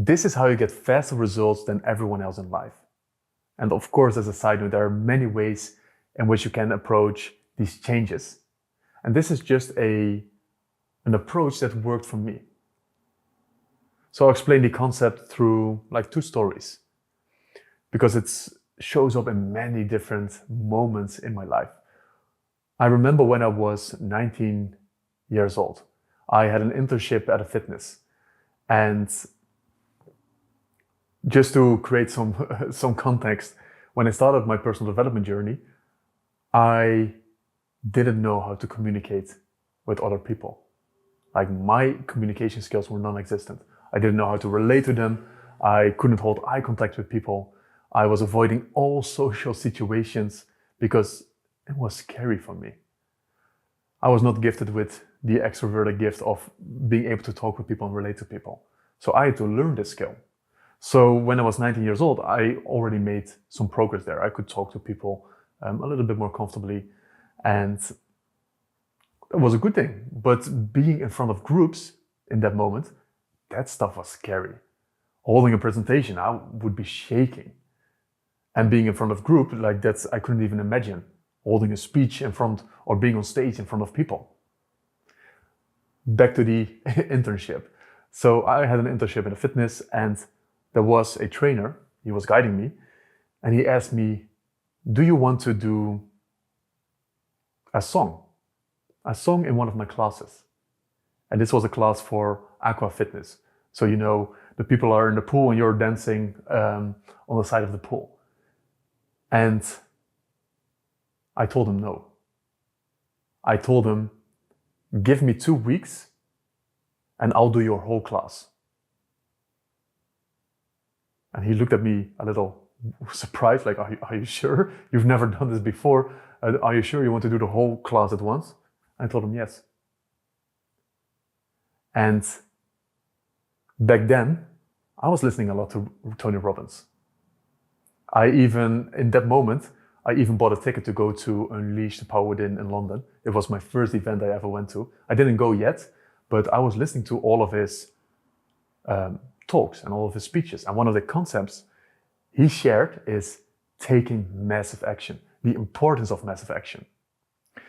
This is how you get faster results than everyone else in life. And of course, as a side note, there are many ways in which you can approach these changes. And this is just an approach that worked for me. So I'll explain the concept through like 2 stories, because it shows up in many different moments in my life. I remember when I was 19 years old, I had an internship at a fitness. And just to create some context, when I started my personal development journey, I didn't know how to communicate with other people. Like, my communication skills were non-existent. I didn't know how to relate to them. I couldn't hold eye contact with people. I was avoiding all social situations because it was scary for me. I was not gifted with the extroverted gift of being able to talk with people and relate to people. So I had to learn this skill. So when I was 19 years old, I already made some progress there. I could talk to people a little bit more comfortably, and it was a good thing. But being in front of groups in that moment, that stuff was scary. Holding a presentation, I would be shaking. And being in front of group, like that's, I couldn't even imagine holding a speech in front or being on stage in front of people. Back to the internship. So I had an internship in a fitness, and there was a trainer, he was guiding me, and he asked me, do you want to do a song in one of my classes? And this was a class for aqua fitness. So, you know, the people are in the pool and you're dancing on the side of the pool. And I told him no. I told him, give me 2 weeks and I'll do your whole class. And he looked at me a little surprised, like, are you sure? You've never done this before. Are you sure you want to do the whole class at once? I told him yes. And back then, I was listening a lot to Tony Robbins. In that moment, I even bought a ticket to go to Unleash the Power Within in London. It was my first event I ever went to. I didn't go yet, but I was listening to all of his talks and all of his speeches. And one of the concepts he shared is taking massive action, the importance of massive action.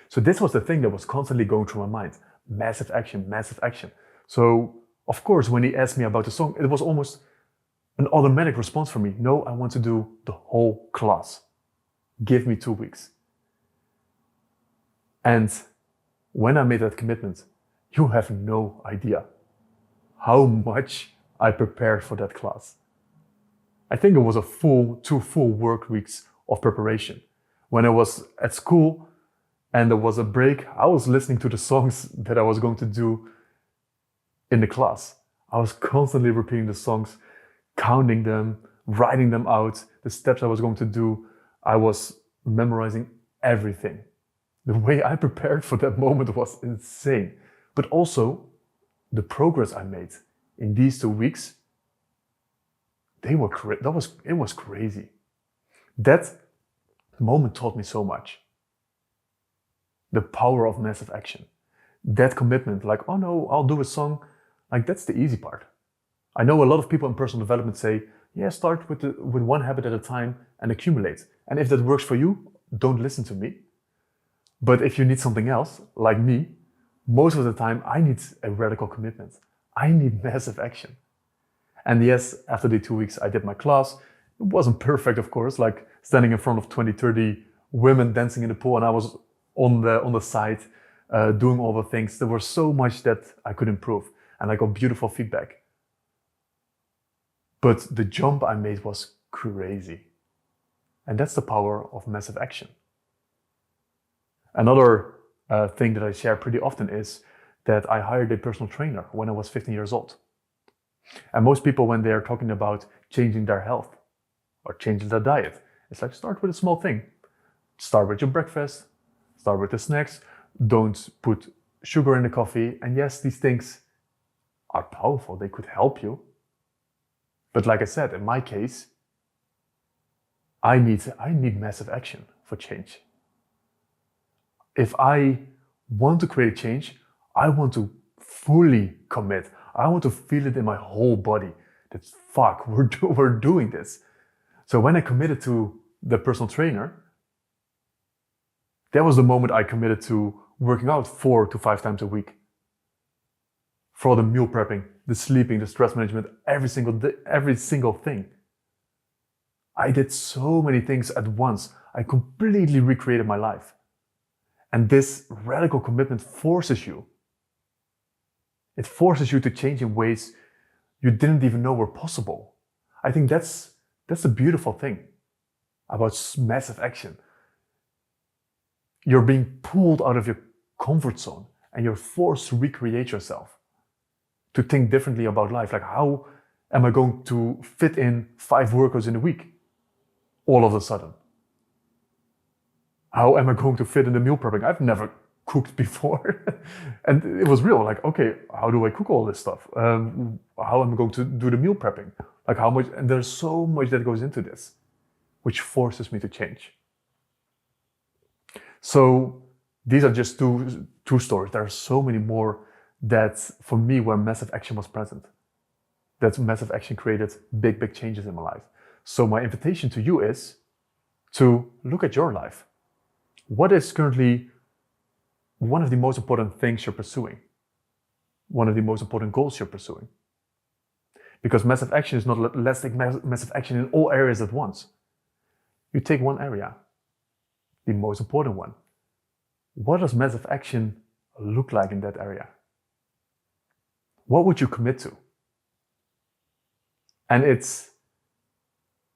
So this was the thing that was constantly going through my mind. Massive action, massive action. So of course, when he asked me about the song, it was almost an automatic response for me. No, I want to do the whole class. Give me 2 weeks. And when I made that commitment, you have no idea how much I prepared for that class. I think it was 2 full work weeks of preparation. When I was at school and there was a break, I was listening to the songs that I was going to do in the class. I was constantly repeating the songs, counting them, writing them out, the steps I was going to do. I was memorizing everything. The way I prepared for that moment was insane. But also, the progress I made in these 2 weeks, it was crazy. That moment taught me so much. The power of massive action. That commitment, like, oh no, I'll do a song. Like, that's the easy part. I know a lot of people in personal development say, yeah, start with one habit at a time and accumulate. And if that works for you, don't listen to me. But if you need something else, like me, most of the time I need a radical commitment. I need massive action. And yes, after the 2 weeks, I did my class. It wasn't perfect, of course, like standing in front of 20, 30 women dancing in the pool, and I was on the side doing all the things. There was so much that I could improve, and I got beautiful feedback. But the jump I made was crazy. And that's the power of massive action. Another thing that I share pretty often is that I hired a personal trainer when I was 15 years old. And most people, when they're talking about changing their health or changing their diet, it's like, start with a small thing. Start with your breakfast, start with the snacks, don't put sugar in the coffee. And yes, these things are powerful, they could help you. But like I said, in my case, I need massive action for change. If I want to create change, I want to fully commit. I want to feel it in my whole body. That's fuck, we're doing this. So when I committed to the personal trainer, that was the moment I committed to working out 4 to 5 times a week. For the meal prepping, the sleeping, the stress management, every single thing. I did so many things at once. I completely recreated my life. And this radical commitment forces you. It forces you to change in ways you didn't even know were possible. I think that's the beautiful thing about massive action. You're being pulled out of your comfort zone and you're forced to recreate yourself, to think differently about life. Like, how am I going to fit in 5 workouts in a week all of a sudden? How am I going to fit in the meal prepping? I've never cooked before. And it was real, like, okay, how do I cook all this stuff? How am I going to do the meal prepping? Like, how much? And there's so much that goes into this, which forces me to change. So these are just two stories. There are so many more that, for me, where massive action was present. That massive action created big changes in my life. So my invitation to you is to look at your life. What is currently one of the most important things you're pursuing? One of the most important goals you're pursuing? Because massive action is not, let's take massive action in all areas at once. You take one area, the most important one. What does massive action look like in that area? What would you commit to? And it's,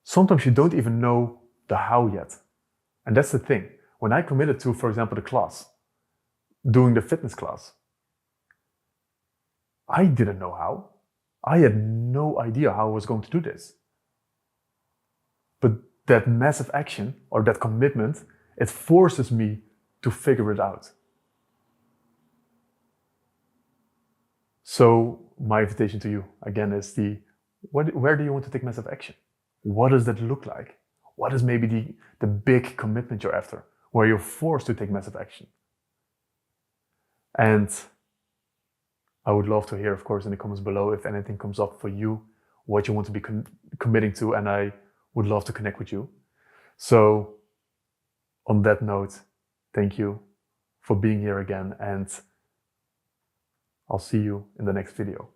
sometimes you don't even know the how yet. And that's the thing. When I committed to, for example, the class, doing the fitness class, I didn't know how. I had no idea how I was going to do this. But that massive action, or that commitment, it forces me to figure it out. So my invitation to you, again, is where do you want to take massive action? What does that look like? What is maybe the big commitment you're after, where you're forced to take massive action? And I would love to hear, of course, in the comments below, if anything comes up for you, what you want to be committing to, and I would love to connect with you. So on that note, thank you for being here again, and I'll see you in the next video.